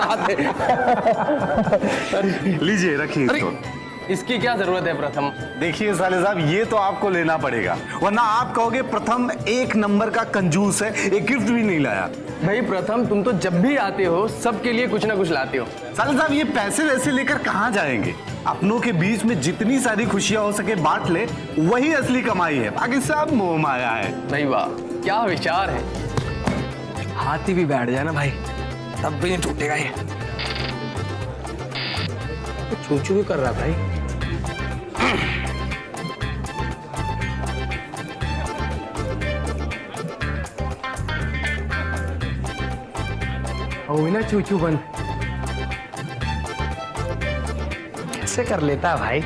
बात है। लीजिए रखिए इसको। इसकी क्या जरूरत है प्रथम? देखिए साले साहब, ये तो आपको लेना पड़ेगा, वरना आप कहोगे प्रथम एक नंबर का कंजूस है, एक गिफ्ट भी नहीं लाया। भाई प्रथम, तुम तो जब भी आते हो सबके लिए कुछ ना कुछ लाते हो। साले साहब, ये पैसे वैसे लेकर कहाँ जाएंगे? अपनों के बीच में जितनी सारी खुशियां हो सके बांट ले, वही असली कमाई है, बाकी सब मोह माया है। भाई वाह, क्या विचार है। हाथी भी बैठ जाए ना भाई, तब भी नहीं टूटेगा ये। चूचू भी कर रहा भाई। हो ना चूचू बंद। कैसे कर लेता भाई,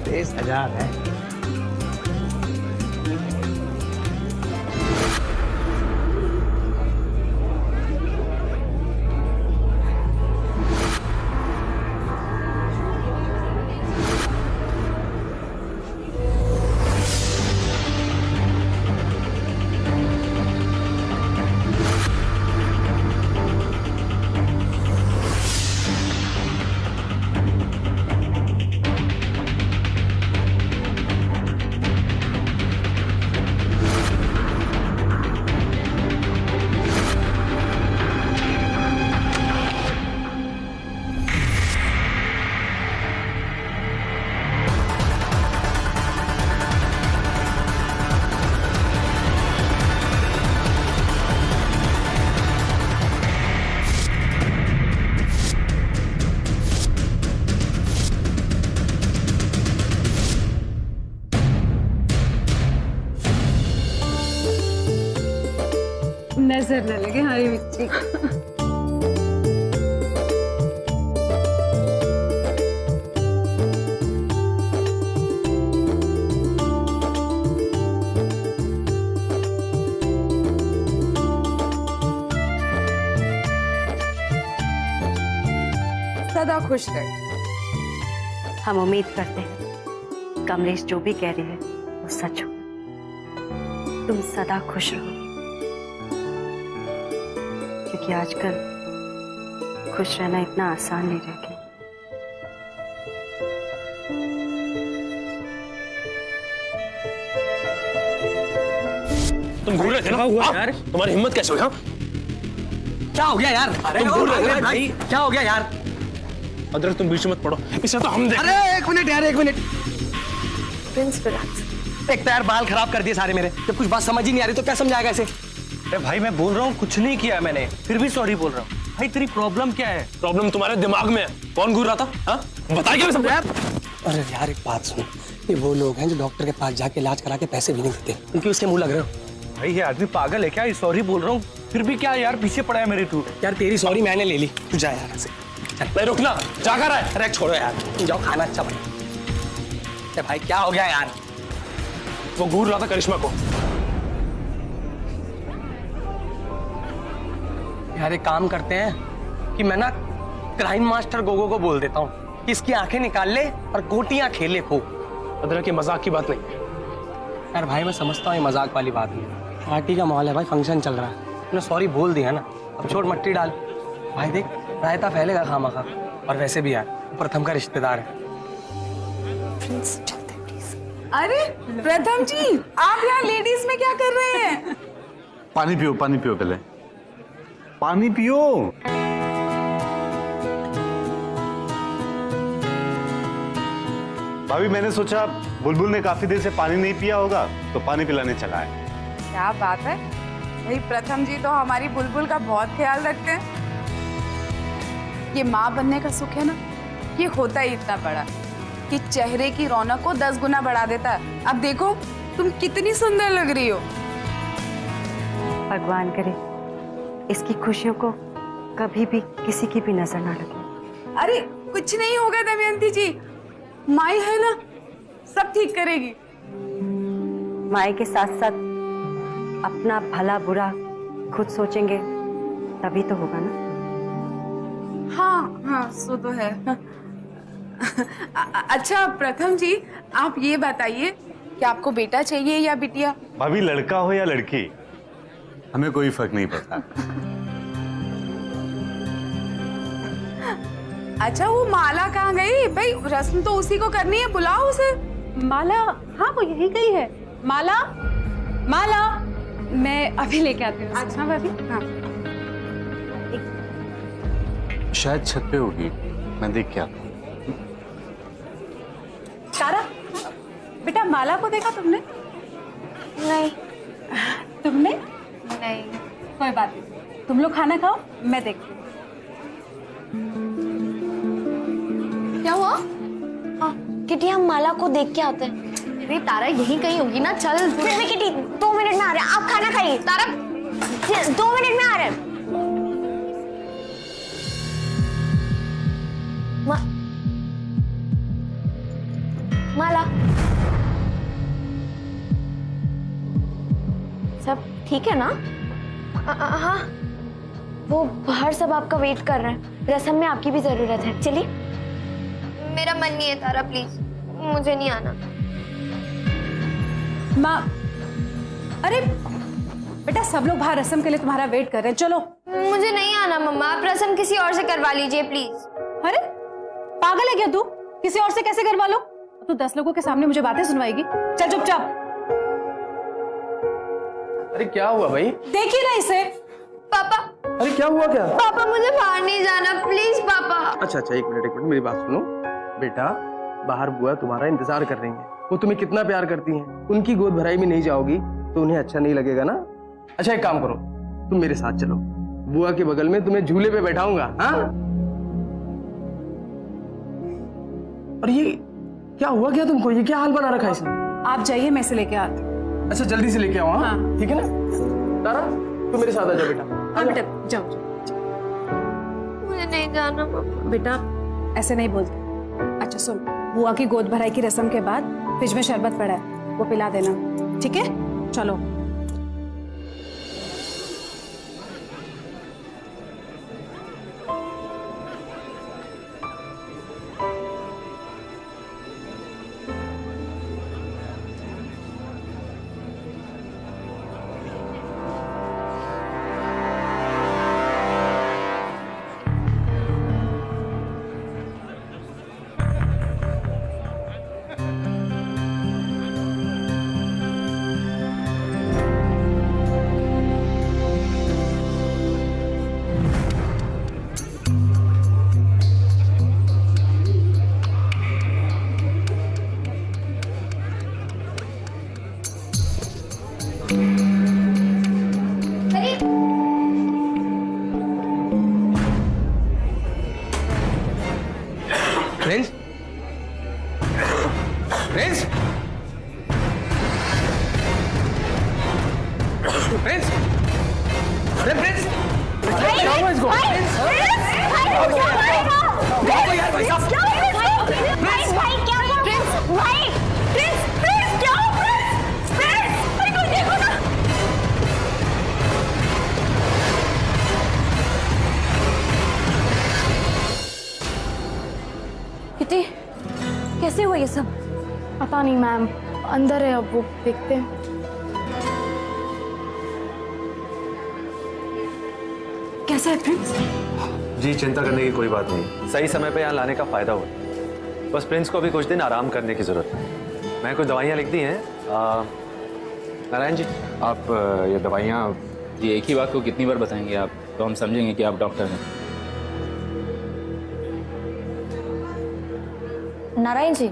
30,000 है। नजर न लगे हरी मिर्ची को। सदा खुश रहे। हम उम्मीद करते हैं कमलेश जो भी कह रही है वो सच हो। तुम सदा खुश रहो, क्योंकि आजकल खुश रहना इतना आसान नहीं रह गया। तुम भूल रहे थे ना? हुआ यार, तुम्हारी हिम्मत कैसे हुई? हाँ, क्या हो गया यार? तुम भूल रहे थे भाई? क्या हो गया यार? अदरक, तुम बीच में मत पड़ो, इसे तो हम देख। अरे एक मिनट यार, एक मिनट। प्रिंस विराट, एक तो यार बाल खराब कर दिए सारे मेरे। जब कुछ बात समझ ही नहीं आ रही तो क्या समझाएगा इसे? अरे भाई, मैं बोल रहा हूँ कुछ नहीं किया मैंने, फिर भी सॉरी बोल रहा हूँ। भाई तेरी प्रॉब्लम क्या है? प्रॉब्लम तुम्हारे दिमाग में है। कौन घूर रहा था? हाँ, बता क्या समझा? अरे यार एक बात सुन, ये वो लोग हैं जो डॉक्टर के पास जाके इलाज करा के पैसे भी नहीं देते, उनके उसके मुंह लग रहे हो। भाई ये आदमी पागल है क्या? सॉरी बोल रहा हूँ, फिर भी क्या यार, पीछे पड़ा है मेरे तू। यार तेरी सॉरी मैंने ले ली, तू जा यार ऐसे। नहीं रुकना, जा कर रहा है। अरे छोड़ो यार, तुम जाओ, खाना अच्छा बना। भाई क्या हो गया यार? वो घूर रहा था करिश्मा को। यार एक काम करते हैं कि मैं ना क्राइम मास्टर गोगो को बोल देता हूँ कि इसकी आंखें निकाल ले और गोटियां खेले खूब। अदरक, ये मजाक की बात नहीं। यार भाई मैं समझता हूँ ये मजाक वाली बात नहीं, पार्टी का माहौल है भाई, फंक्शन चल रहा है, तूने सॉरी बोल दिया ना, अब छोड़ मट्टी डाल। भाई देख, रायता फैलेगा खामखा, और वैसे भी यार प्रथम का रिश्तेदार है। प्रिंस चलते प्लीज। अरे प्रथम जी, आप यहाँ लेडीज में क्या कर रहे हैं? पानी पियो, पानी पियो, पहले पानी पियो। भाभी, मैंने सोचा बुलबुल ने काफी देर से पानी नहीं पिया होगा तो पानी पिलाने चला है। क्या बात है भाई, प्रथम जी तो हमारी बुलबुल का बहुत ख्याल रखते हैं। ये माँ बनने का सुख है ना, ये होता ही इतना बड़ा कि चेहरे की रौनक को 10 गुना बढ़ा देता है। अब देखो तुम कितनी सुंदर लग रही हो। भगवान करे इसकी खुशियों को कभी भी किसी की भी नजर ना लगे। अरे कुछ नहीं होगा दमयंती जी, माई है ना, सब ठीक करेगी। माए के साथ साथ अपना भला बुरा खुद सोचेंगे तभी तो होगा ना। हाँ हाँ, सो तो है। अच्छा प्रथम जी, आप ये बताइए कि आपको बेटा चाहिए या बिटिया? भाभी, लड़का हो या लड़की हमें कोई फर्क नहीं पड़ता। अच्छा वो माला कहाँ गई? भाई रस्म तो उसी को करनी है, बुलाओ उसे। माला, हाँ वो यही गई है। माला, माला, मैं अभी लेके आती हूँ। अच्छा भाभी। हाँ शायद छत पे होगी, मैं देख के आता हूँ। तारा, बेटा माला को देखा तुमने? नहीं। तुमने? नहीं। कोई बात नहीं, तुम लोग खाना खाओ, मैं देखती हूँ। क्या हुआ? किटी हम माला को देख के आते हैं। अरे तारा यहीं कहीं होगी ना, चल। किटी 2 मिनट में आ रहे हैं, आप खाना खाइए। तारा 2 मिनट में आ रहे हैं। माला, सब ठीक है ना? हाँ, वो बाहर सब आपका वेट कर रहे हैं। रस्म में आपकी भी जरूरत है, चलिए। मेरा मन नहीं है तारा, प्लीज मुझे नहीं आना। माँ, अरे बेटा सब लोग बाहर रस्म के लिए तुम्हारा वेट कर रहे हैं, चलो। मुझे नहीं आना मम्मा, आप रस्म किसी और से करवा लीजिए प्लीज। अरे पागल है क्या तू? किसी और से कैसे करवा लो? तू 10 लोगों के सामने मुझे बातें सुनवाएगी? चल चुपचाप। अरे क्या हुआ भाई? देखिए ना इसे। पापा, अरे क्या हुआ क्या? पापा मुझे बाहर नहीं जाना प्लीज पापा। अच्छा अच्छा, एक मिनट मेरी बात सुनो। बेटा बाहर बुआ तुम्हारा इंतजार कर रही है, वो तुम्हें कितना प्यार करती हैं। उनकी गोद भराई में नहीं जाओगी तो उन्हें अच्छा नहीं लगेगा ना। अच्छा एक काम करो, तुम मेरे साथ चलो, बुआ के बगल में तुम्हें झूले पे बैठाऊंगा। हाँ? और ये क्या हुआ क्या तुमको? ये क्या हाल बना रखा है इसने? आप जाइए, मैं इसे लेके आती हूँ। अच्छा जल्दी से लेके आओ। हाँ ठीक है ना? तारा तू मेरे साथ आ जा बेटा। हाँ बेटा जाओ। मुझे नहीं जाना मम्मा। बेटा ऐसे नहीं बोलते। अच्छा सुन, बुआ की गोद भराई की रस्म के बाद फ्रिज में शरबत पड़ा है, वो पिला देना, ठीक है? चलो। प्रिंस, प्रिंस, प्रिंस, अरे प्रिंस, क्या हुआ इसको? किटी, कैसे हुआ ये सब? पता नहीं मैम, अंदर है, अब वो देखते हैं। कैसा है प्रिंस? जी चिंता करने की कोई बात नहीं, सही समय पे यहाँ लाने का फायदा हुआ। बस प्रिंस को अभी कुछ दिन आराम करने की जरूरत है। मैं कुछ दवाइयाँ लिख दी हैं। नारायण जी आप ये दवाइयाँ, ये एक ही बात को कितनी बार बताएंगे आप, तो हम समझेंगे कि आप डॉक्टर हैं। नारायण जी,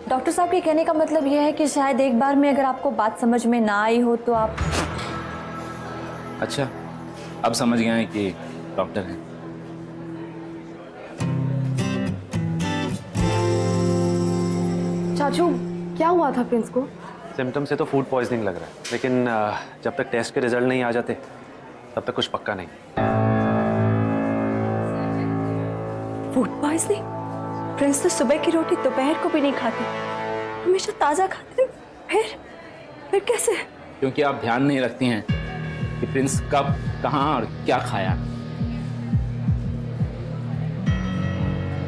डॉक्टर साहब के कहने का मतलब यह है कि शायद एक बार में अगर आपको बात समझ में ना आई हो तो आप। अच्छा, अब समझ गए हैं कि डॉक्टर हैं। चाचू, क्या हुआ था प्रिंस को? सिम्टम से तो फूड पॉइजनिंग लग रहा है, लेकिन जब तक टेस्ट के रिजल्ट नहीं आ जाते तब तक कुछ पक्का नहीं। Food poisoning? प्रिंस तो सुबह की रोटी दोपहर को भी नहीं खाते, हमेशा ताजा खाते। फिर कैसे? क्योंकि आप ध्यान नहीं रखती हैं कि प्रिंस कब, कहाँ और क्या खाया।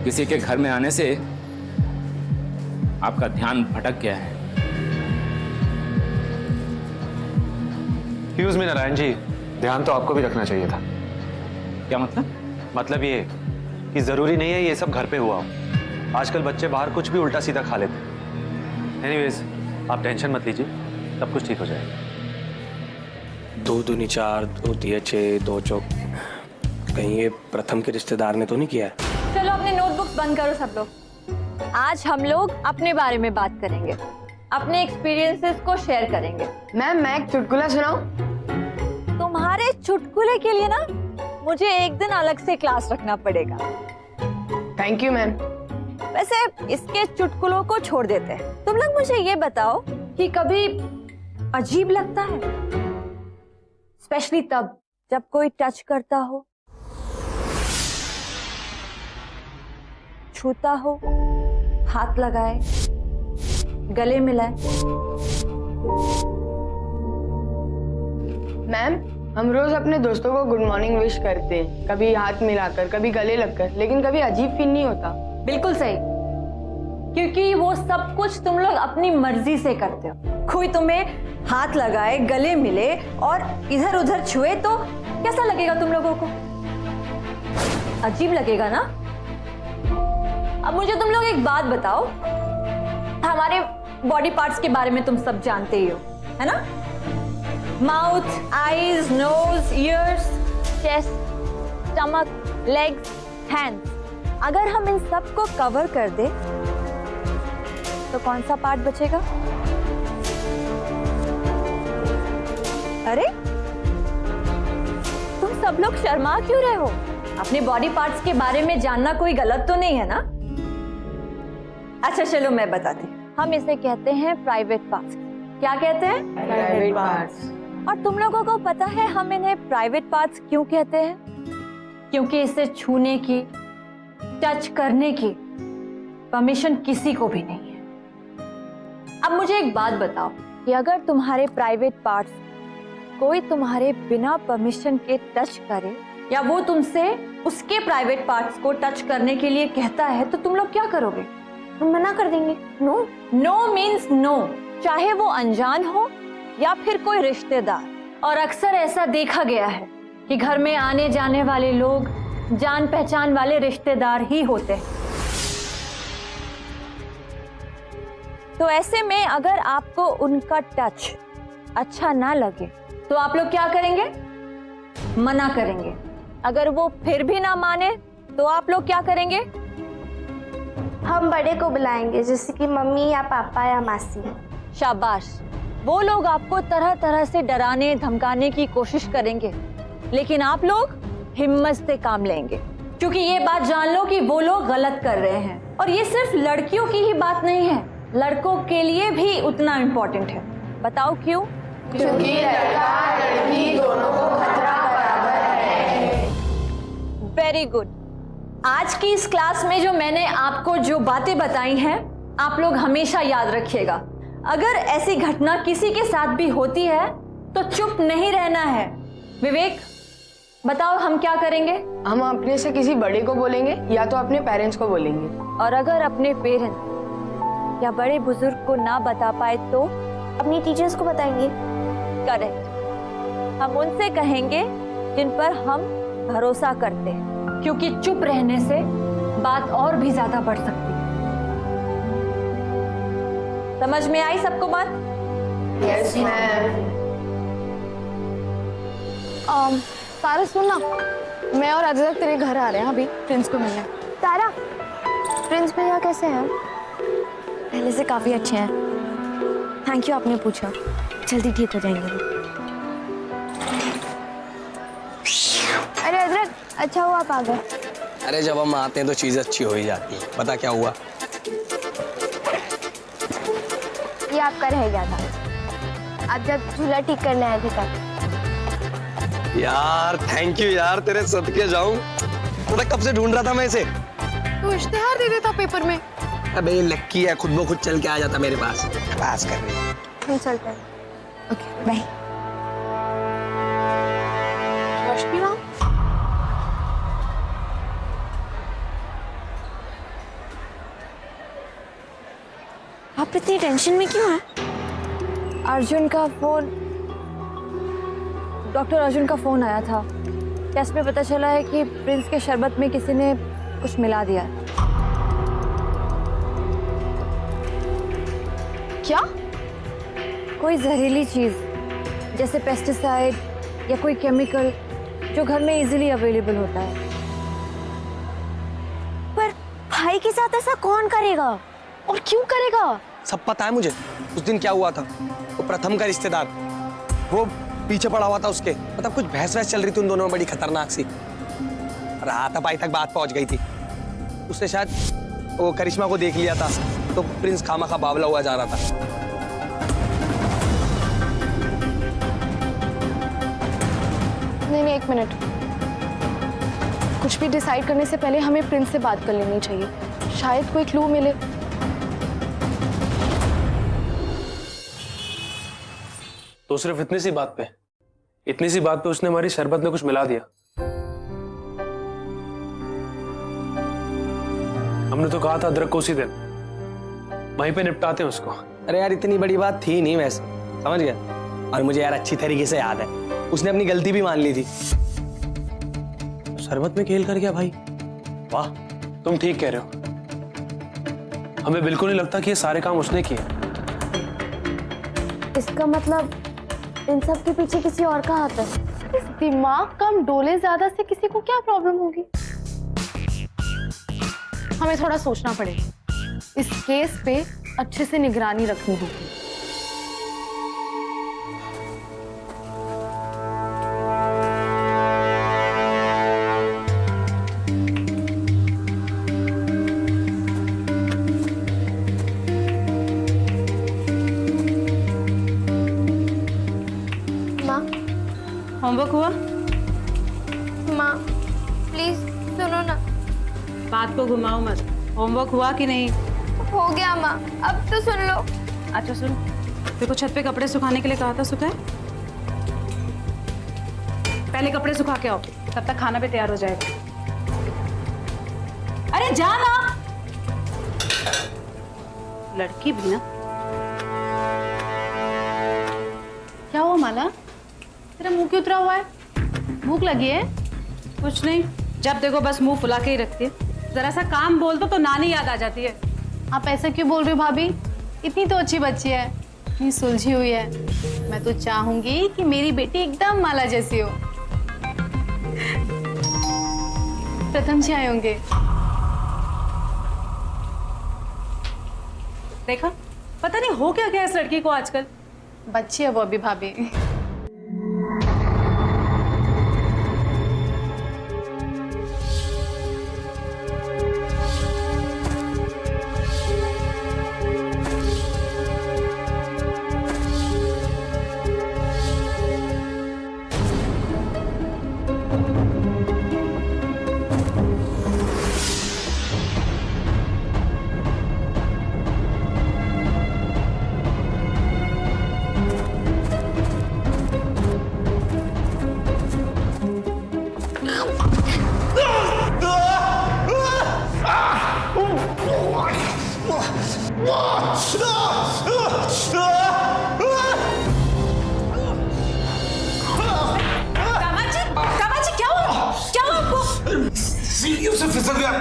किसी के घर में आने से आपका ध्यान भटक गया है। एक्सक्यूज मी नारायण जी, ध्यान तो आपको भी रखना चाहिए था। क्या मतलब? मतलब ये कि जरूरी नहीं है ये सब घर पे हुआ हो। आजकल बच्चे बाहर कुछ भी उल्टा सीधा खा लेते हैं। एनीवेज, आप टेंशन मत लीजिए, सब कुछ ठीक हो जाएगा। 2 दूनी 4, 2 तिया 6, 2 चौक। कहीं ये प्रथम के रिश्तेदार ने तो नहीं किया है? चलो अपने नोटबुक्स बंद करो सब लोग। आज हम लोग अपने बारे में बात करेंगे, अपने एक्सपीरियंसेस को शेयर करेंगे। मैम, मैं एक चुटकुला सुनाऊं? तुम्हारे चुटकुले के लिए ना मुझे एक दिन अलग से क्लास रखना पड़ेगा। Thank you ma'am. वैसे इसके चुटकुलों को छोड़ देते हैं। तुम लोग मुझे ये बताओ कि कभी अजीब लगता है, स्पेशली तब जब कोई टच करता हो, छूता हो, हाथ लगाए, गले मिलाए? मैम, हम रोज अपने दोस्तों को गुड मॉर्निंग विश करते हैं, कभी हाथ मिलाकर, कभी गले लगकर, लेकिन कभी अजीब फील नहीं होता। बिल्कुल सही, क्योंकि वो सब कुछ तुम लोग अपनी मर्जी से करते हो। कोई तुम्हें हाथ लगाए, गले मिले और इधर उधर छुए तो कैसा लगेगा तुम लोगों को? अजीब लगेगा ना? अब मुझे तुम लोग एक बात बताओ, हमारे बॉडी पार्ट्स के बारे में तुम सब जानते ही हो, है ना? Mouth, eyes, nose, ears, chest, stomach, legs, hands. अगर हम इन सब को कवर कर दे तो कौन सा पार्ट बचेगा? अरे तुम सब लोग शर्मा क्यों रहे हो? अपने बॉडी पार्ट्स के बारे में जानना कोई गलत तो नहीं है ना? अच्छा चलो मैं बताती हूँ। हम इसे कहते हैं प्राइवेट पार्ट्स। क्या कहते हैं? Private parts. और तुम लोगों को पता है हम इन्हें प्राइवेट पार्ट्स क्यों कहते हैं? क्योंकि इसे छूने की, टच करने की परमिशन किसी को भी नहीं है। अब मुझे एक बात बताओ कि अगर तुम्हारे प्राइवेट पार्ट्स कोई तुम्हारे बिना परमिशन के टच करे या वो तुमसे उसके प्राइवेट पार्ट्स को टच करने के लिए कहता है तो तुम लोग क्या करोगे? हम मना कर देंगे। नो। नो मीन्स नो, चाहे वो अनजान हो या फिर कोई रिश्तेदार। और अक्सर ऐसा देखा गया है कि घर में आने जाने वाले लोग जान पहचान वाले रिश्तेदार ही होते हैं। तो ऐसे में अगर आपको उनका टच अच्छा ना लगे तो आप लोग क्या करेंगे? मना करेंगे। अगर वो फिर भी ना माने तो आप लोग क्या करेंगे? हम बड़े को बुलाएंगे, जैसे कि मम्मी या पापा या मासी। शाबाश। वो लोग आपको तरह तरह से डराने धमकाने की कोशिश करेंगे, लेकिन आप लोग हिम्मत से काम लेंगे, क्योंकि ये बात जान लो कि वो लोग गलत कर रहे हैं। और ये सिर्फ लड़कियों की ही बात नहीं है, लड़कों के लिए भी उतना इम्पोर्टेंट है। बताओ क्यों? क्योंकि लड़का लड़की दोनों को खतरा बराबर है। Very good. आज की इस क्लास में जो मैंने आपको जो बातें बताई हैं, आप लोग हमेशा याद रखिएगा। अगर ऐसी घटना किसी के साथ भी होती है तो चुप नहीं रहना है। विवेक, बताओ हम क्या करेंगे? हम अपने से किसी बड़े को बोलेंगे या तो अपने पेरेंट्स को बोलेंगे। और अगर अपने पेरेंट्स या बड़े बुजुर्ग को ना बता पाए तो अपनी टीचर्स को बताएंगे। करेक्ट। हम उनसे कहेंगे जिन पर हम भरोसा करते हैं, क्योंकि चुप रहने से बात और भी ज्यादा बढ़ सकती है। समझ में आई सबको बात? Yes ma'am. तारा सुनना, मैं और अजरक तेरे घर आ रहे हैं अभी प्रिंस को मिलने। तारा, प्रिंस भैया कैसे हैं? पहले से काफी अच्छे हैं। थैंक यू आपने पूछा, जल्दी ठीक हो जाएंगे। अरे अजरक, अच्छा हुआ आप आ गए। अरे जब हम आते हैं तो चीज अच्छी हो ही जाती है। पता क्या हुआ? ये आपका रह गया था, आप जब झूला ठीक करने आए थे तब। यार थैंक यू यार, तेरे सदके जाऊं। थोड़ा कब से ढूंढ रहा था मैं इसे। तो इश्तेहार दे देता पेपर में। अबे ये लक्की है, खुद ब खुद चल के आ जाता मेरे पास। पास कर रही है। हम चलते हैं। Okay bye. रोशनी माँ, आप इतनी टेंशन में क्यों हैं? अर्जुन का फोन, डॉक्टर अर्जुन का फोन आया था। टेस्ट में पता चला है कि प्रिंस के शरबत में किसी ने कुछ मिला दिया है। क्या? कोई जहरीली चीज जैसे पेस्टिसाइड या कोई केमिकल जो घर में इजीली अवेलेबल होता है। पर भाई के साथ ऐसा कौन करेगा और क्यों करेगा? सब पता है मुझे। उस दिन क्या हुआ था, वो प्रथम का रिश्तेदार वो पीछे पड़ा हुआ था उसके, मतलब कुछ बहस वहस चल रही थी उन दोनों में बड़ी खतरनाक सी। हाथापाई तक बात पहुंच गई थी। उसने शायद वो करिश्मा को देख लिया था, तो प्रिंस खामा बावला हुआ जा रहा था। नहीं, एक मिनट। कुछ भी डिसाइड करने से पहले हमें प्रिंस से बात कर लेनी चाहिए, शायद कोई क्लू मिले। तो सिर्फ इतनी सी बात पे उसने हमारी शरबत में कुछ मिला दिया। हमने तो कहा था अदरक को उसी दिन वहीं पे निपटाते हैं उसको। अरे यार इतनी बड़ी बात थी नहीं वैसे, समझ गया। और मुझे यार अच्छी तरीके से याद है, उसने अपनी गलती भी मान ली थी। शरबत में खेल कर गया भाई। वाह, तुम ठीक कह रहे हो। हमें बिल्कुल नहीं लगता कि ये सारे काम उसने किए। इसका मतलब इन सब के पीछे किसी और का हाथ है। इस दिमाग कम डोले ज्यादा से किसी को क्या प्रॉब्लम होगी? हमें थोड़ा सोचना पड़ेगा। इस केस पे अच्छे से निगरानी रखनी होगी। होमवर्क हुआ? माँ प्लीज सुनो ना। बात को घुमाओ मत। होमवर्क हुआ कि नहीं? हो गया माँ, अब तो सुन लो। अच्छा सुन, देखो छत पे कपड़े सुखाने के लिए कहा था, सुखाए? पहले कपड़े सुखा के आओ, तब तक खाना भी तैयार हो जाएगा। अरे जाना। लड़की भी ना। क्या हुआ माला, तेरा मुंह क्यों उतरा हुआ है? भूख लगी है? कुछ नहीं, जब देखो बस मुंह फुला के ही रखती है। जरा सा काम बोल दो तो नानी याद आ जाती है। आप ऐसा क्यों बोल रहे हो भाभी? इतनी तो अच्छी बच्ची है, इतनी सुलझी हुई है। मैं तो चाहूंगी कि मेरी बेटी एकदम माला जैसी हो। प्रथम जी आए होंगे। देखा, पता नहीं हो क्या गया इस लड़की को आजकल। बच्ची है वो अभी भाभी। सीढ़ियों से फिसल गया,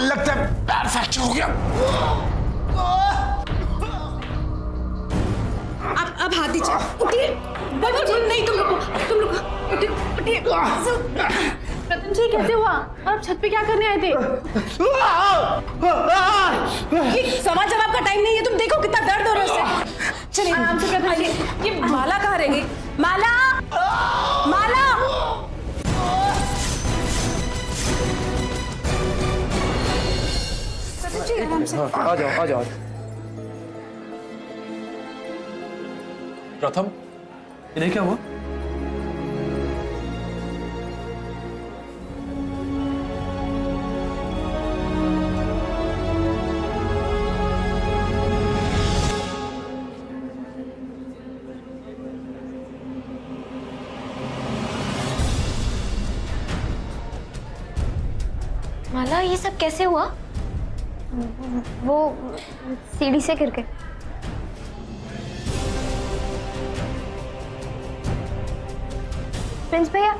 लगता है पैर फ्रैक्चर हो गया। अब हाथ दीजिए, उठिए। नहीं तुम रुको, उठिए। प्रथम जी कैसे हुआ? आप छत पे क्या करने आए थे? ये सवाल जवाब का टाइम नहीं है, तुम देखो कितना दर्द हो रहा है उससे। चलिए आराम से प्रथम जी। ये माला कहाँ रह गई? माला, माला। आ जाओ। प्रथम, इन्हें क्या हुआ? माला ये सब कैसे हुआ? वो सीढ़ी से गिर गए। प्रिंस भैया,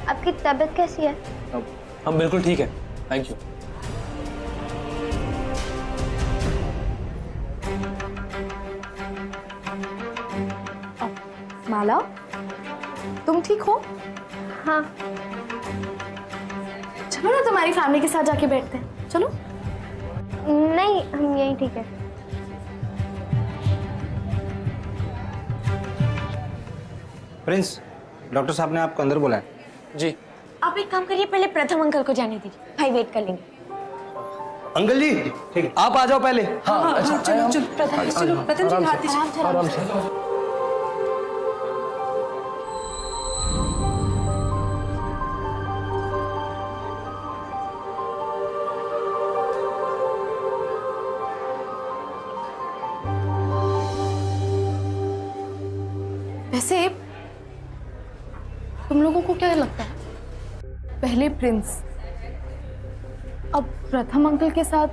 आपकी तबीयत कैसी है? हम बिल्कुल ठीक है, थैंक यू। माला, तुम ठीक हो? हाँ। चलो ना तुम्हारी फैमिली के साथ जाके बैठते हैं, चलो। नहीं, हम यहीं ठीक है। प्रिंस, डॉक्टर साहब ने आपको अंदर बुलाया। जी। आप एक काम करिए, पहले प्रथम अंकल को जाने दीजिए, भाई वेट कर लेंगे। अंकल जी, ठीक है, आप आ जाओ पहले। हाँ, अच्छा, चलो चलो प्रथम, चलो प्रथम जी हाथ दीजिए। आराम से। वैसे तुम लोगों को क्या लगता है, पहले प्रिंस, अब प्रथम अंकल के साथ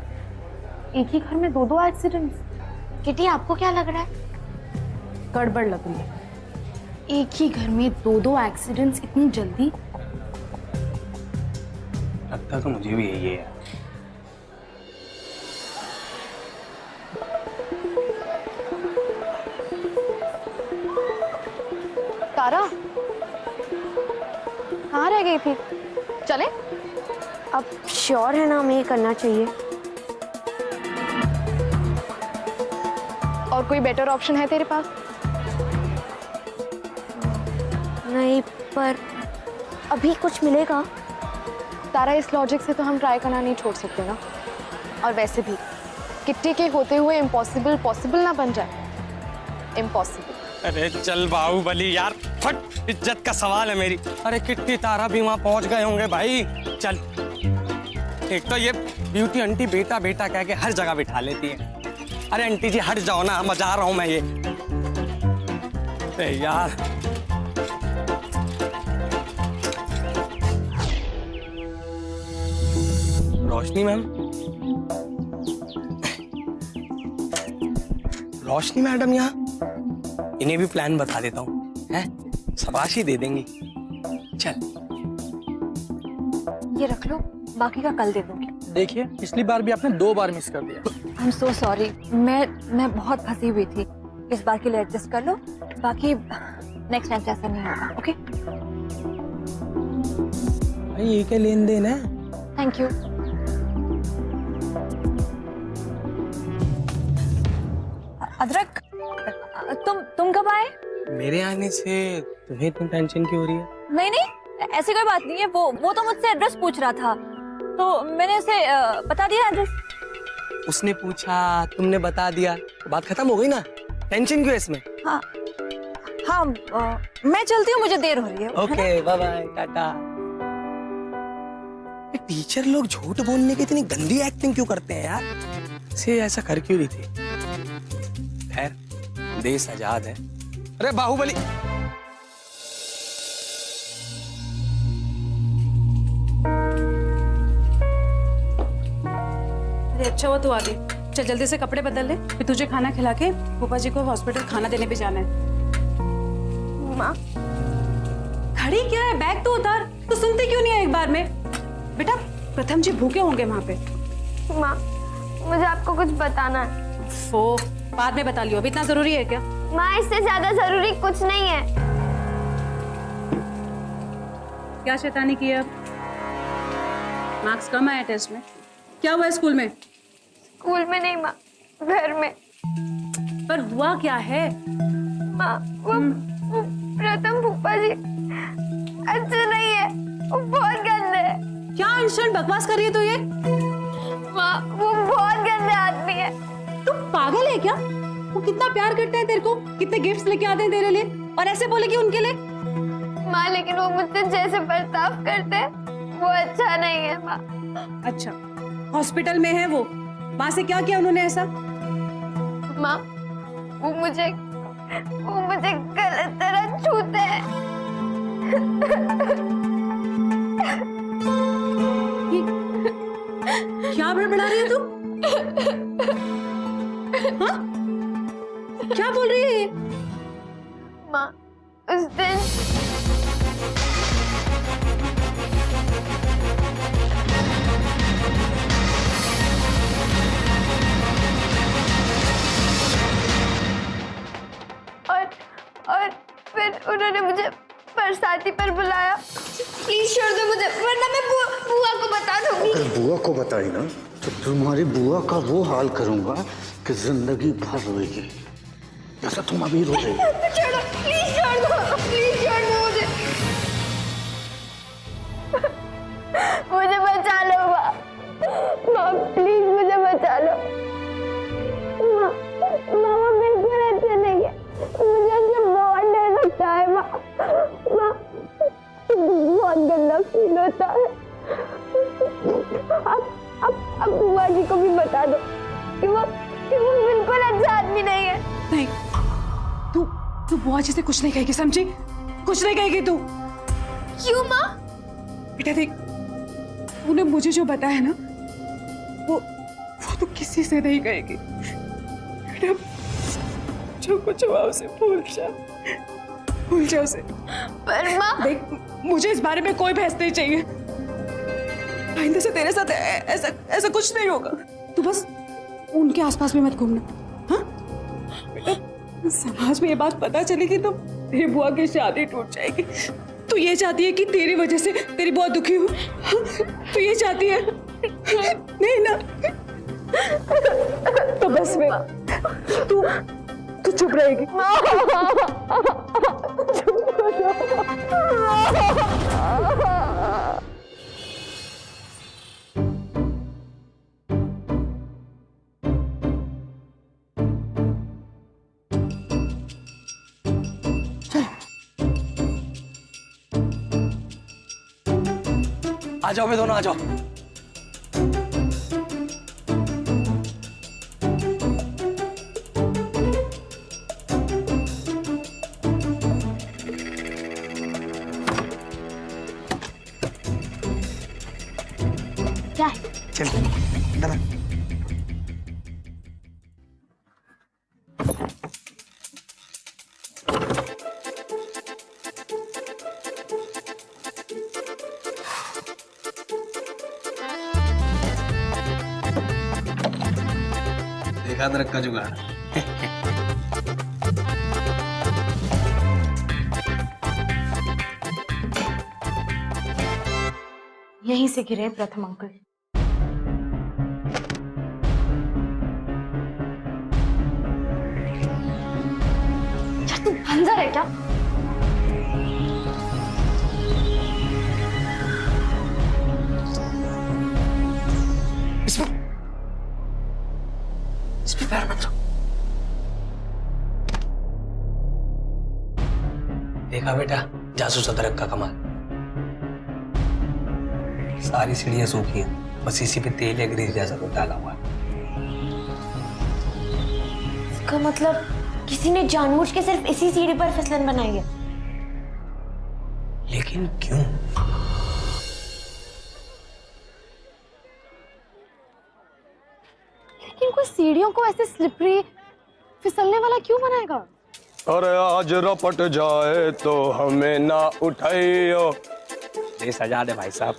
एक ही घर में दो दो एक्सीडेंट्स? किटी, आपको क्या लग रहा है? गड़बड़ लग रही है। एक ही घर में दो दो एक्सीडेंट्स इतनी जल्दी? लगता तो मुझे भी यही है। तारा कहाँ रह गई थी? चले? अब श्योर है ना हमें ये करना चाहिए? और कोई बेटर ऑप्शन है तेरे पास? नहीं, पर अभी कुछ मिलेगा? तारा, इस लॉजिक से तो हम ट्राई करना नहीं छोड़ सकते ना। और वैसे भी किट्टी के होते हुए इम्पॉसिबल पॉसिबल ना बन जाए। इम्पॉसिबल। अरे चल बाहुबली यार, फट, इज्जत का सवाल है मेरी। अरे किट्टी तारा भी वहां पहुंच गए होंगे भाई। चल, एक तो ये ब्यूटी आंटी बेटा बेटा कह के हर जगह बिठा लेती है। अरे आंटी जी हट जाओ ना, मजा रहा हूं मैं ये। अरे यार, रोशनी मैम, रोशनी मैडम यहाँ, इन्हें भी प्लान बता देता हूँ, हैं? शाबाशी दे देंगी। चल, ये रख लो, बाकी का कल दे दूंगी। देखिए, पिछली बार भी आपने 2 बार मिस कर दिया। आई एम सो सॉरी, मैं बहुत फंसी हुई थी। इस बार के लिए एडजस्ट कर लो, बाकी नेक्स्ट टाइम ऐसा नहीं होगा। ओके भाई, ये क्या लेन देन है? Thank you. अदरक, तुम कब आए? मेरे आने से तुम्हें इतनी टेंशन क्यों हो रही है? नहीं नहीं, ऐसी कोई बात नहीं है। वो तो मुझसे एड्रेस पूछ रहा था, तो मैंने उसे बता दिया एड्रेस। उसने पूछा, तुमने बता दिया, तो बात खत्म हो गई ना। टेंशन क्यों है इसमें? हाँ हाँ, मैं चलती हूँ, मुझे देर हो रही है। Okay, bye bye, tata. Teacher लोग झूठ बोलने की इतनी गंदी एक्टिंग क्यों करते हैं यार? से ऐसा कर क्यों रही थी? खैर, देश आजाद है। अरे बाहुबली, अरे अच्छा हुआ तू आ गई। चल जल्दी से कपड़े बदल ले, फिर तुझे खाना खिला के फूफा जी को हॉस्पिटल खाना देने भी जाना है। माँ, खड़ी क्या है? बैग तो उतार। तो सुनती क्यों नहीं है एक बार में? बेटा, प्रथम जी भूखे होंगे वहां पे। माँ, मुझे आपको कुछ बताना है। वो बाद में बता लियो, अभी इतना जरूरी है क्या? माँ, इससे ज्यादा जरूरी कुछ नहीं है। क्या शैतानी की अब? मार्क्स कम आए टेस्ट में। क्या हुआ स्कूल में? स्कूल में नहीं माँ, घर में। पर हुआ क्या है? माँ, वो प्रथम फूफा जी अच्छे नहीं है, वो बहुत गंदे है। क्या अनशन बकवास कर रही है तू ये? माँ, वो बहुत गंदे आदमी है। तू पागल है क्या? वो कितना प्यार करते हैं तेरे को, कितने गिफ्ट्स लेके आते हैं तेरे लिए, और ऐसे बोले कि उनके लिए? माँ, लेकिन वो मुझसे जैसे बर्ताव करते हैं वो अच्छा नहीं है माँ। अच्छा, हॉस्पिटल में है वो, वहां से क्या किया उन्होंने ऐसा? माँ, वो मुझे गलत तरह छूते हैं। क्या बड़बड़ा रही है तू? हाँ? क्या बोल रही है? माँ, उस दिन और फिर उन्होंने मुझे बरसाती पर बुलाया। प्लीज छोड़ दो मुझे, वरना मैं बुआ को बता दूंगी। अगर बुआ को बताई ना तो तुम्हारी बुआ का वो हाल करूंगा कि जिंदगी भर रोएगी, जैसा तुम अभी रो रही हो। छोड़ो, प्लीज छोड़ दो, प्लीज छोड़ दो मुझे। मुझे बचा लो माँ, प्लीज मुझे बचा लो। मामा बिल्कुल अच्छे नहीं है, मुझे उनसे बहुत डर लगता है माँ। बहुत गंदा फील होता है। अब बुआ जी को भी बता दो कि वो बिल्कुल अच्छा आदमी नहीं है। नहीं, तू बुआ जी से कुछ नहीं कहेगी, समझी? कुछ नहीं कहेगी तू। क्यों माँ? बेटा देख, तूने मुझे जो बताया ना वो तो किसी से नहीं कहेगी। बेटा जो कुछ हुआ उसे भूल जा उसे। पर माँ देख, मुझे इस बारे में कोई बहस नहीं चाहिए। आइंदा से तेरे साथ ऐसा कुछ नहीं होगा। तू बस उनके आसपास में मत घूमना, हाँ? बेटा समाज में ये बात पता चलेगी तो तेरी बुआ की शादी टूट जाएगी। तू ये चाहती है कि तेरी वजह से तेरी बुआ दुखी हो? तू ये चाहती है? नहीं ना? तो बस फिर तू चुप रहेगी। आ जाओ, मैं दोनों आ जाओ। क्या है? चल इधर आ। देखा अदरक का जुगाड़। यहीं से गिरे प्रथम अंकल। तू अंदर है क्या? इसमें पैर मत रखो। देखा बेटा, जासूस अदरक का कमाल। सारी सीढ़ियां सूखी हैं, बस इसी पे तेल या ग्रीस जैसा कुछ डाला हुआ है। इसका मतलब किसी ने जानबूझ के सिर्फ इसी सीढ़ी पर फिसलन बनाई है। लेकिन क्यों? लेकिन कोई सीढ़ियों को ऐसे स्लिपरी फिसलने वाला क्यों बनाएगा? अरे आज रपट जाए तो हमें ना उठाइयो। ये सजा दे भाई साहब।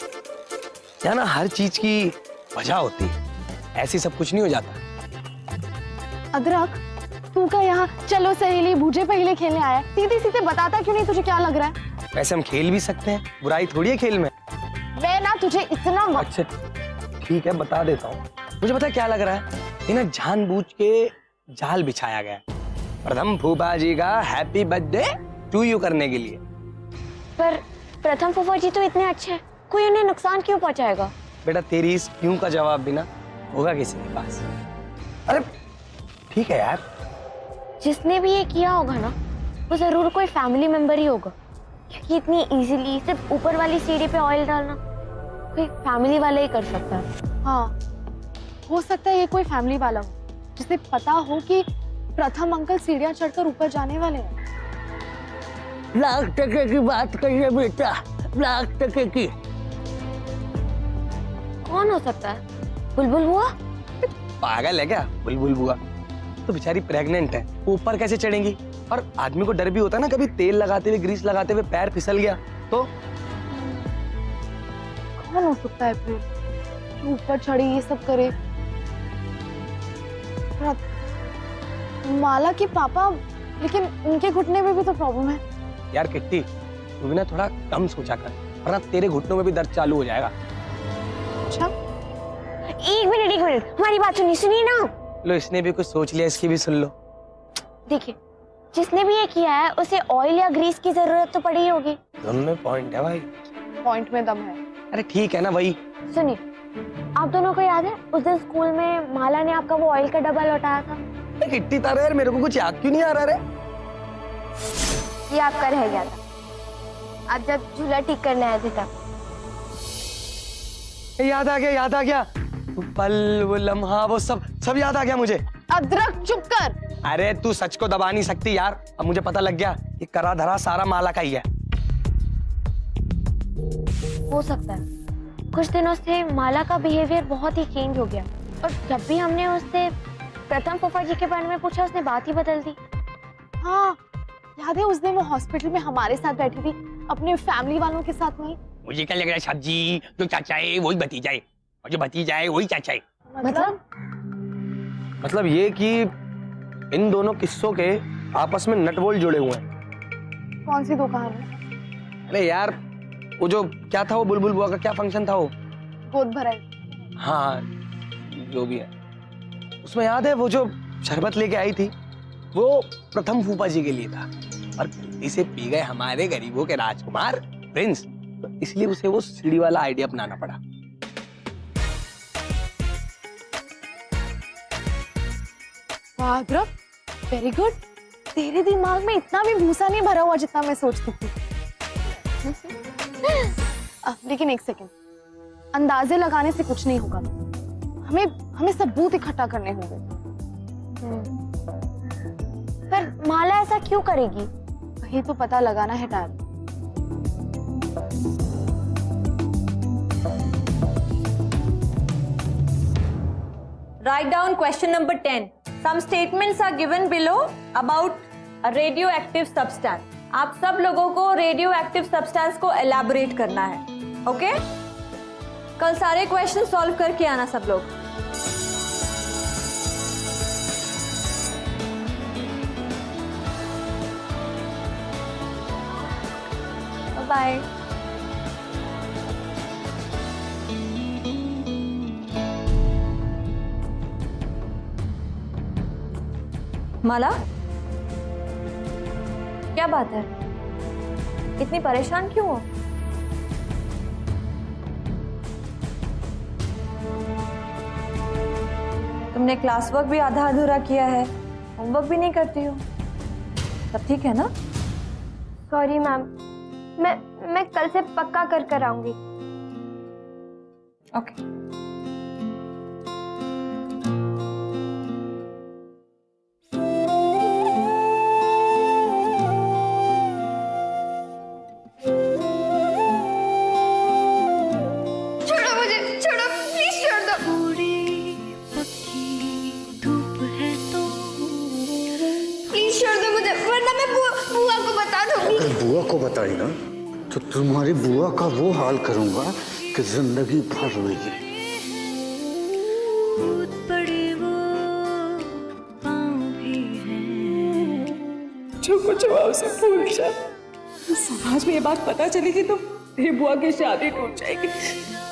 क्या ना, हर चीज की वजह होती है, ऐसी सब कुछ नहीं हो जाता। अदरक, तू का यहाँ चलो सहेली बूझे पहले खेलने आया, सीधे सीधे बताता क्यों नहीं? तुझे क्या लग रहा है? वैसे हम खेल भी सकते हैं, बुराई थोड़ी है खेल में। मैं ना तुझे इतना अच्छा ठीक है, बता देता हूँ। मुझे पता है क्या लग रहा है, ये ना जानबूझ के जाल बिछाया गया है प्रथम फूफा जी का हैप्पी बर्थडे टू यू करने के लिए। पर प्रथम फूफा जी तो इतने अच्छे हैं, कोई उन्हें नुकसान क्यों पहुंचाएगा? बेटा तेरी इस क्यों का जवाब भी ना होगा किसी के पास। अरे ठीक है यार, जिसने भी ये किया होगा ना वो जरूर कोई फैमिली मेंबर ही होगा, क्योंकि इतनी इजीली सिर्फ ऊपर वाली सीढ़ी पे ऑयल डालना कोई फैमिली वाला ही कर सकता है। हाँ, हो सकता है ये कोई फैमिली वाला हो जिसे पता हो कि प्रथम अंकल सीढ़ियां चढ़कर ऊपर जाने वाले हैं। लाख टके की बात करिए बेटा, लाख टके की। कौन हो सकता है? बुलबुल बुआ? पागल है क्या बुलबुल बुआ? तो बेचारी प्रेग्नेंट है, वो ऊपर कैसे चढ़ेंगी? और आदमी को डर भी होता है ना, कभी तेल लगाते हुए ग्रीस लगाते हुए पैर फिसल गया तो। कौन हो सकता है फिर जो ऊपर चढ़े ये सब करे? माला के पापा, लेकिन उनके घुटने में भी तो प्रॉब्लम है। यार किट्टी, तू भी ना थोड़ा कम सोचा कर, वरना तेरे घुटनों में भी दर्द चालू हो जाएगा। अच्छा, एक मिनट हमारी बात सुनिए ना। लो, इसने भी कुछ सोच लिया, इसकी भी सुन लो। देखिए, जिसने भी ये किया है उसे ऑयल या ग्रीस की जरूरत तो पड़ी होगी। दम में पॉइंट है भाई। पॉइंट में दम है। अरे ठीक है ना भाई। सुनिए, आप दोनों को याद है उस दिन स्कूल में माला ने आपका वो ऑयल का डब्बा लौटाया था? किट्टी तारा यार, मेरे को कुछ याद क्यों नहीं आ रहा रे? ये आपका रह गया था, आप जब झूला ठीक करने आए थे तब। याद आ गया। वो पल, वो लम्हा, वो सब याद आ गया मुझे। अदरक चुप कर। अरे तू सच को दबा नहीं सकती यार। अब मुझे पता लग गया कि करा धरा सारा माला का ही है। हो सकता है कुछ दिनों से माला का बिहेवियर बहुत ही चेंज हो गया, और जब भी हमने उससे प्रथम फूफा जी के बारे में पूछा उसने बात ही बदल दी। हाँ, याद है उस दिन वो हॉस्पिटल में हमारे साथ बैठी थी, अपने फैमिली वालों के साथ नहीं। मुझे क्या लग रहा है सब्जी जो चाचा है वही भतीजा है, और जो भतीजा है वही चाचा है। मतलब ये कि इन दोनों किस्सों के आपस में नटबोल्ट जुड़े हुए हैं। कौन सी दुकान है? अरे यार, वो जो क्या था, वो बुलबुल बुआ का क्या फंक्शन था वो? गोद भराई। हाँ, जो भी है, उसमें याद है वो जो शरबत लेके आई थी वो प्रथम फूफा जी के लिए था, और इसे पी गए हमारे गरीबों के राजकुमार प्रिंस, तो इसलिए उसे वो सीढ़ी वाला आइडिया अपनाना पड़ा। वाह अदरक, वेरी गुड। तेरे दिमाग में इतना भी भूसा नहीं भरा हुआ जितना मैं सोचती थी। लेकिन एक सेकंड, अंदाजे लगाने से कुछ नहीं होगा, हमें सबूत इकट्ठा करने होंगे। पर माला ऐसा क्यों करेगी? वही तो पता लगाना है dad. Write down question number 10. Some statements are given below about a radioactive substance. आप सब लोगों को radioactive substance को elaborate करना है, ओके? कल सारे क्वेश्चन सॉल्व करके आना सब लोग। बाय। माला, क्या बात है? इतनी परेशान क्यों हो? तुमने क्लास वर्क भी आधा अधूरा किया है, होमवर्क भी नहीं करती हो। सब ठीक है ना? सॉरी मैम, मैं कल से पक्का कर आऊंगी। ओके। छोड़ो मुझे, छोड़ो प्लीज, छोड़ दो। प्लीज छोड़ दो मुझे, वरना मैं बुआ को बता दूंगी। अगर बुआ को बताई ना तो तुम्हारी बुआ का वो हाल करूंगा कि जिंदगी भर रोएगी। जो कुछ हुआ उसे भूल जा। समाज में ये बात पता चलेगी तो तेरी बुआ की शादी टूट जाएगी।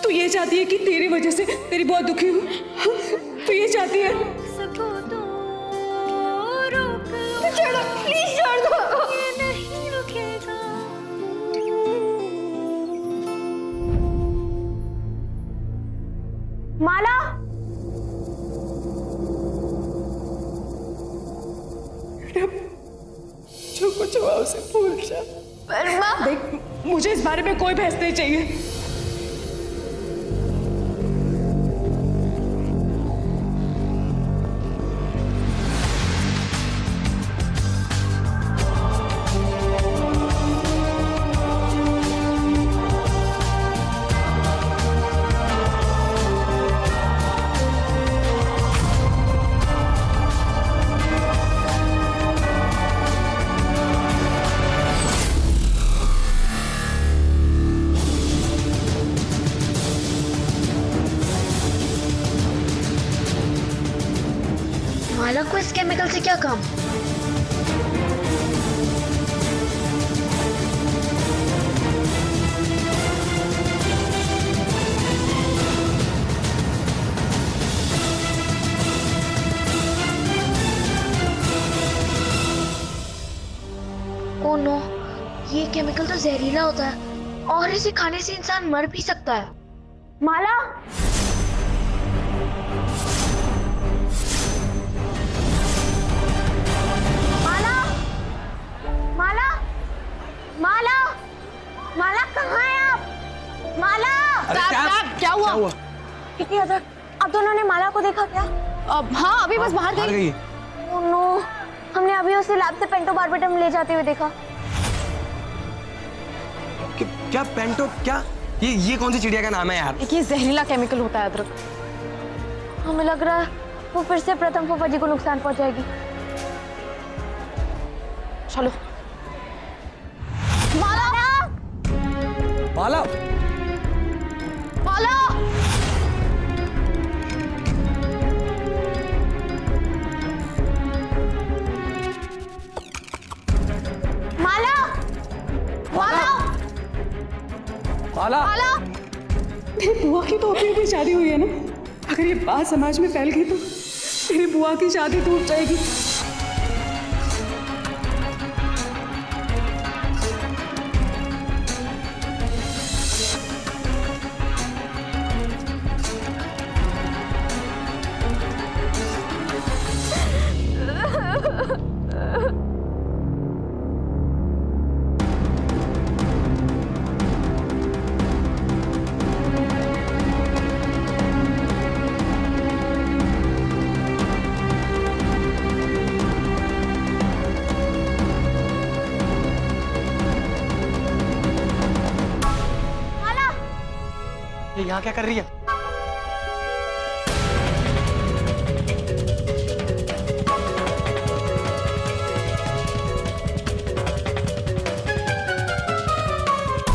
तू ये चाहती है कि तेरी वजह से तेरी बुआ दुखी हो? तू ये चाहती है? छोड़ो प्लीज, छोड़ दो। माला, जो कुछ हुआ उसे भूल जा। पर माँ, देख, मुझे इस बारे में कोई बहस नहीं चाहिए। माला को इस केमिकल से क्या काम? ये केमिकल तो जहरीला होता है और इसे खाने से इंसान मर भी सकता है। माला, माला, माला, माला, माला कहाँ है आप? माला, क्या हुआ? कितनी हद तक आप दोनों ने माला को देखा क्या? हाँ, अभी बस बाहर गई। ओह नो, हमने अभी उसे लैब से पेंटोबार्बिटम ले जाते हुए देखा। क्या पेंटो? क्या ये कौन सी चिड़िया का नाम है यार? ये जहरीला केमिकल होता है अदरक। हमें लग रहा है वो फिर से प्रथम फूफा जी को नुकसान पहुंचाएगी। चलो। माला, माला, माला, माला, माला, माला, माला। मेरी बुआ की तो अभी अभी शादी हुई है ना, अगर ये बात समाज में फैल गई तो मेरी बुआ की शादी टूट जाएगी। ये यहाँ क्या कर रही है?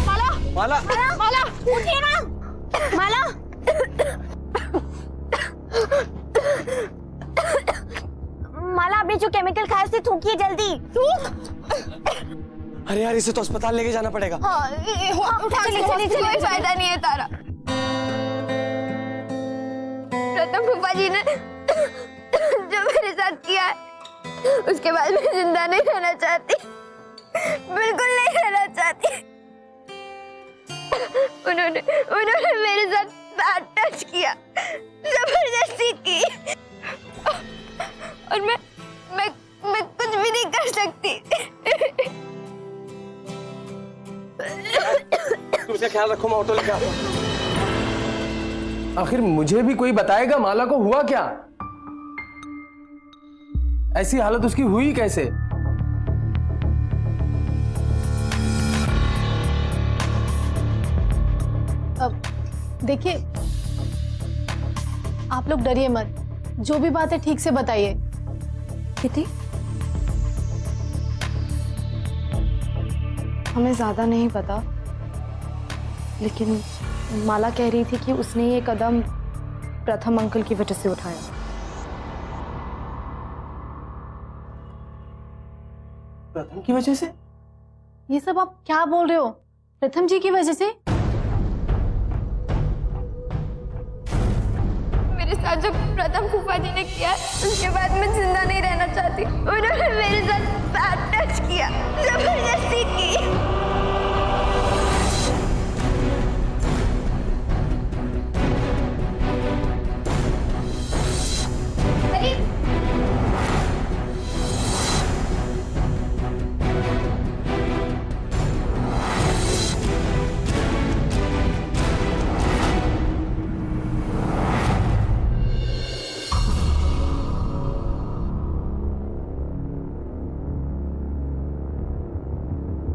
माला, माला, माला, माला, उठिए ना, माला। माला, आपने जो केमिकल खाया उसे थूकिए जल्दी। अरे यार, इसे तो अस्पताल लेके जाना पड़ेगा। चलिए चलिए चलिए, कोई फायदा नहीं है तारा। प्रथम फूफा जी ने जो मेरे साथ किया है, उसके बाद मैं जिंदा नहीं रहना चाहती, बिल्कुल नहीं रहना चाहती। उन्होंने मेरे साथ बैड टच किया, जबरदस्ती की, और मैं कुछ भी नहीं कर सकती। तुम इसका ख्याल रखो, मैं ऑटो लेके आता हूँ। आखिर मुझे भी कोई बताएगा माला को हुआ क्या? ऐसी हालत उसकी हुई कैसे? अब देखिए, आप लोग डरिए मत, जो भी बात है ठीक से बताइए। कितनी? हमें ज्यादा नहीं पता, लेकिन माला कह रही थी कि उसने ये कदम प्रथम अंकल की वजह से उठाया। प्रथम की वजह से? ये सब आप क्या बोल रहे हो? प्रथम जी की वजह से? मेरे साथ जो प्रथम फूफा जी ने किया, उसके बाद मैं जिंदा नहीं रहना चाहती। उन्होंने मेरे साथ बैड टच किया, जबरदस्ती की।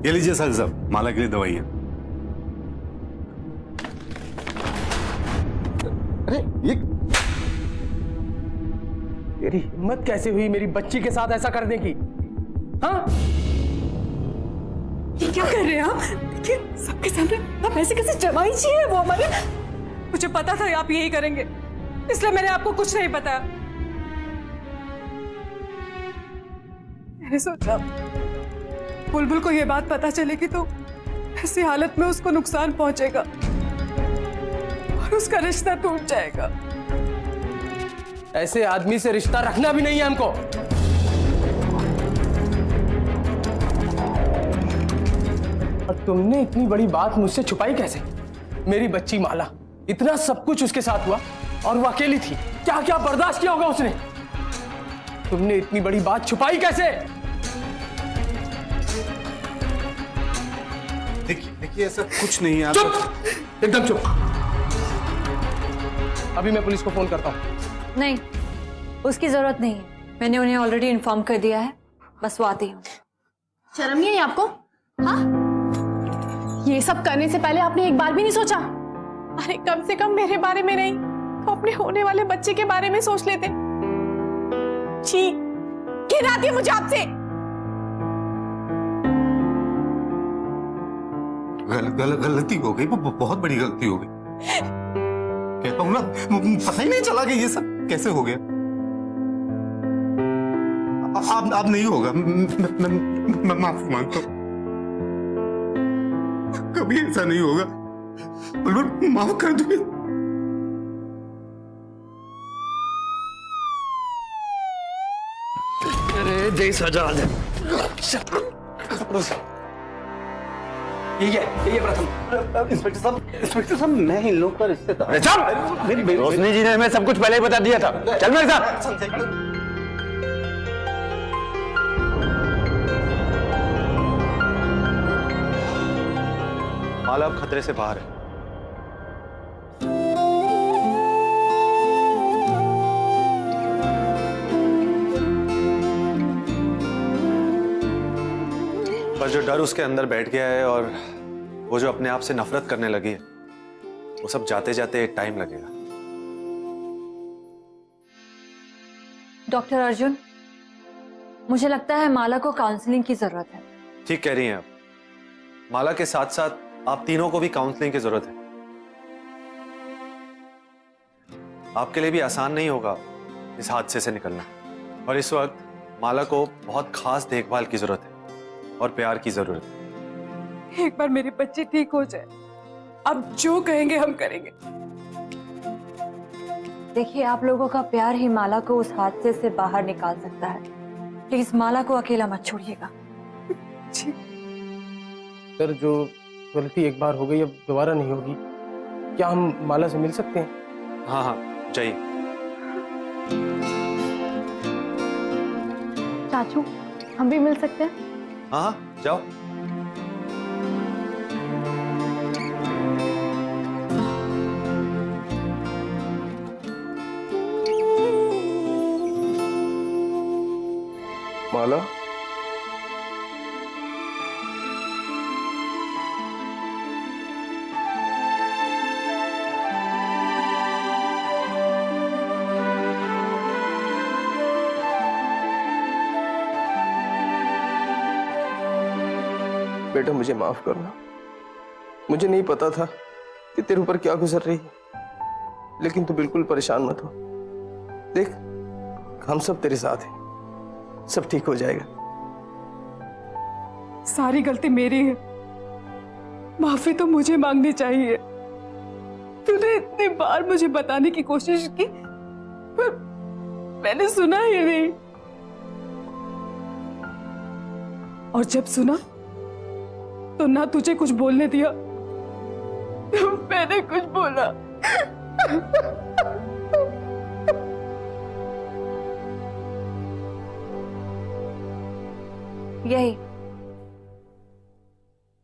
ये लीजिए सर साहब, माला के लिए दवाइयाँ। अरे ये तेरी हिम्मत कैसे हुई मेरी बच्ची के साथ ऐसा करने की? हाँ, ये क्या कर रहे हैं आप? देखिए, सबके सामने आप ऐसे कैसे जमाई जी है वो हमारे। मुझे पता था आप यही करेंगे, इसलिए मैंने आपको कुछ नहीं बताया। मैंने सोचा बुलबुल को ये बात पता चलेगी तो ऐसी हालत में उसको नुकसान पहुंचेगा और उसका रिश्ता टूट जाएगा। ऐसे आदमी से रिश्ता रखना भी नहीं है हमको। तुमने इतनी बड़ी बात मुझसे छुपाई कैसे? मेरी बच्ची माला, इतना सब कुछ उसके साथ हुआ और वो अकेली थी, क्या क्या बर्दाश्त किया होगा उसने। तुमने इतनी बड़ी बात छुपाई कैसे? देखिए ऐसा कुछ नहीं है। चुप, एकदम चुप। अभी मैं पुलिस को फोन करता हूँ। नहीं, उसकी जरूरत नहीं है, मैंने उन्हें ऑलरेडी इन्फॉर्म कर दिया है, बस वो आती हूँ। शर्म नहीं आई आपको? हाँ, ये सब करने से पहले आपने एक बार भी नहीं सोचा? अरे कम से कम मेरे बारे में नहीं तो अपने होने वाले बच्चे के बारे में सोच लेते। छी, घिन आती है मुझे आपसे। गलती हो गई, बहुत बड़ी गलती हो गई। कहता हूं ना, पता ही नहीं चला कि ये सब कैसे हो गया। अब नहीं होगा, मैं माफी मांगता हूं। कभी ऐसा नहीं होगा, बुलबुल माफ कर दो। अरे जय सजाद। ये प्रथम। इंस्पेक्टर साहब मैं इन लोग का रिश्तेदार। रोशनी जी ने हमें सब कुछ पहले ही बता दिया था। चल मेरे साथ। माला अब खतरे से बाहर है। पर जो डर उसके अंदर बैठ गया है और वो जो अपने आप से नफरत करने लगी है, वो सब जाते जाते एक टाइम लगेगा। डॉक्टर अर्जुन, मुझे लगता है माला को काउंसलिंग की जरूरत है। ठीक कह रही हैं आप। माला के साथ साथ आप तीनों को भी काउंसलिंग की जरूरत है। आपके लिए भी आसान नहीं होगा इस हादसे से निकलना, और इस वक्त माला को बहुत खास देखभाल की जरूरत है और प्यार की जरूरत है। एक बार मेरे बच्चे ठीक हो जाए, अब जो कहेंगे हम करेंगे। देखिए, आप लोगों का प्यार ही माला को उस हादसे से बाहर निकाल सकता है। प्लीज माला को अकेला मत छोड़िएगा। सर, जो गलती एक बार हो गई अब दोबारा नहीं होगी। क्या हम माला से मिल सकते हैं? हाँ हाँ, जाइए। चाचू, हम भी मिल सकते हैं? हाँ हाँ, जाओ। माला, बेटा मुझे माफ करना। मुझे नहीं पता था कि तेरे ऊपर क्या गुजर रही है, लेकिन तू बिल्कुल परेशान मत हो। देख, हम सब तेरे साथ हैं, सब ठीक हो जाएगा। सारी गलती मेरी है, माफी तो मुझे मांगनी चाहिए। तूने इतनी बार मुझे बताने की कोशिश की, पर मैंने सुना ही नहीं। और जब सुना तो ना तुझे कुछ बोलने दिया, तो मैंने कुछ बोला।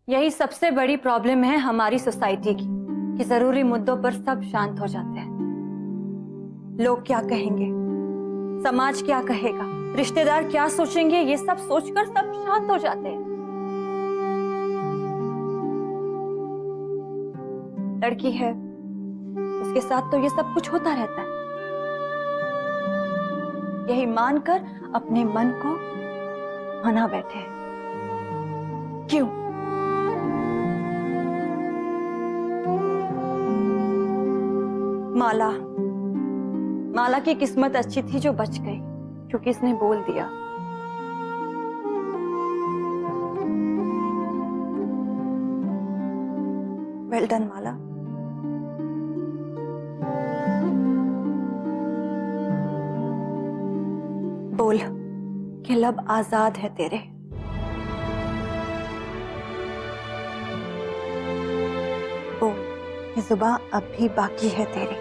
यही सबसे बड़ी प्रॉब्लम है हमारी सोसाइटी की, कि जरूरी मुद्दों पर सब शांत हो जाते हैं। लोग क्या कहेंगे, समाज क्या कहेगा, रिश्तेदार क्या सोचेंगे, ये सब सोचकर सब शांत हो जाते हैं। लड़की है, उसके साथ तो ये सब कुछ होता रहता है। यही मानकर अपने मन को मना बैठे हैं। क्यों? माला की किस्मत अच्छी थी जो बच गई, क्योंकि इसने बोल दिया। वेल डन माला। बोल कि लब आजाद है तेरे। कि जुबां अब भी बाकी है तेरी।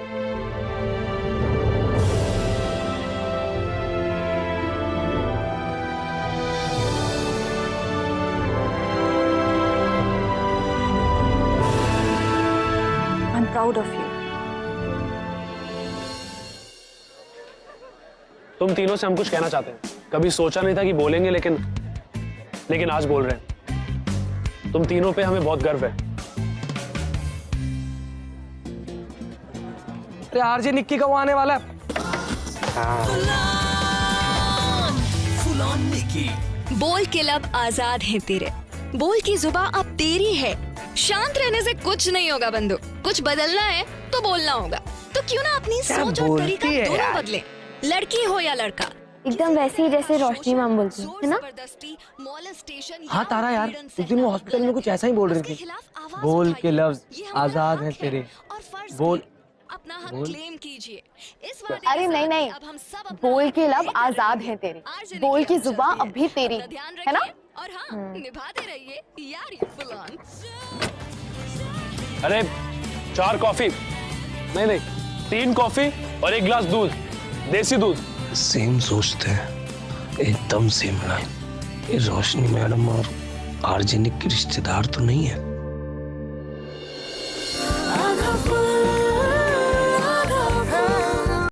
I am proud of you. तुम तीनों से हम कुछ कहना चाहते हैं। कभी सोचा नहीं था कि बोलेंगे, लेकिन आज बोल रहे हैं। तुम तीनों पे हमें बहुत गर्व है। अरे आरजे निक्की का वो आने वाला है। बोल के लब आजाद है तेरे, बोल की जुबां अब तेरी है। शांत रहने से कुछ नहीं होगा बंधु, कुछ बदलना है तो बोलना होगा। तो क्यों ना अपनी सोच और तरीका दोनों बदले, लड़की हो या लड़का। एकदम वैसे ही जैसे रोशनी मैम बोलती है ना। हाँ तारा यार, उस दिन वो हॉस्पिटल में कुछ ऐसा ही बोल रही थी। बोल के लफ्ज आजाद है तेरे, बोल अपना हक क्लेम कीजिए। इस अरे नहीं, बोल के लब आजाद है तेरे, बोल की जुबां अब भी तेरी है ना। और हाँ, निभाते रहिए यार ये फुल-ऑन। अरे 4 कॉफी नहीं 3 कॉफी और 1 गिलास दूध, देसी दूध। सेम सोचते हैं, एकदम सेम लाइन। ये रोशनी मैडम और आर्जेनिक की रिश्तेदार तो नहीं है?